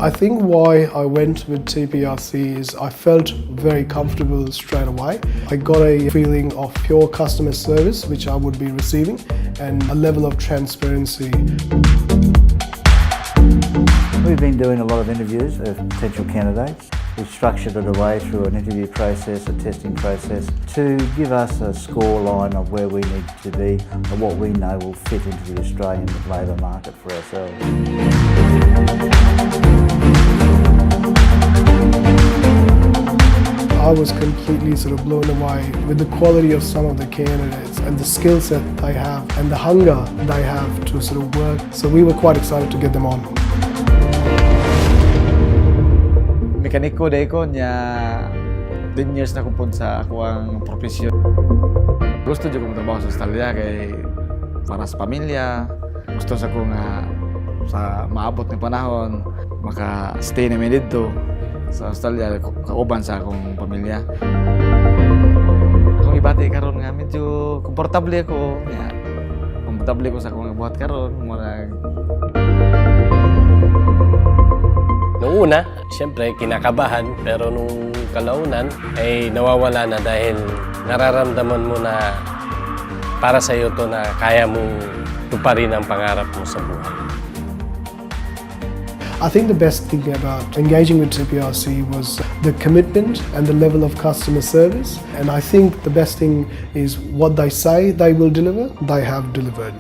I think why I went with TPRC is I felt very comfortable straight away. I got a feeling of pure customer service which I would be receiving and a level of transparency. We've been doing a lot of interviews of potential candidates. We structured it away through an interview process, a testing process, to give us a score line of where we need to be and what we know will fit into the Australian labour market for ourselves. I was completely sort of blown away with the quality of some of the candidates and the skill set they have and the hunger they have to sort of work. So we were quite excited to get them on. Mekaniko day ko niya 10 years na kumpun sa ako ang profesyon. Gusto juga magtrabaho sa Australia kay para sa pamilya. Gusto sa ko nga sa maabot ng panahon maka-stay na mi dito sa Australia kauban sa akong pamilya. Akong ibati karon nga medyo komportable ako. Komportable ko sa akong buhat karon murag. Noong una, siyempre kinakabahan, pero nung kalaunan ay nawawala na dahil nararamdaman mo na para sa iyo to na kaya mong tuparin ang pangarap mo sa buhay. I think the best thing about engaging with TPRC was the commitment and the level of customer service. And I think the best thing is what they say they will deliver, they have delivered.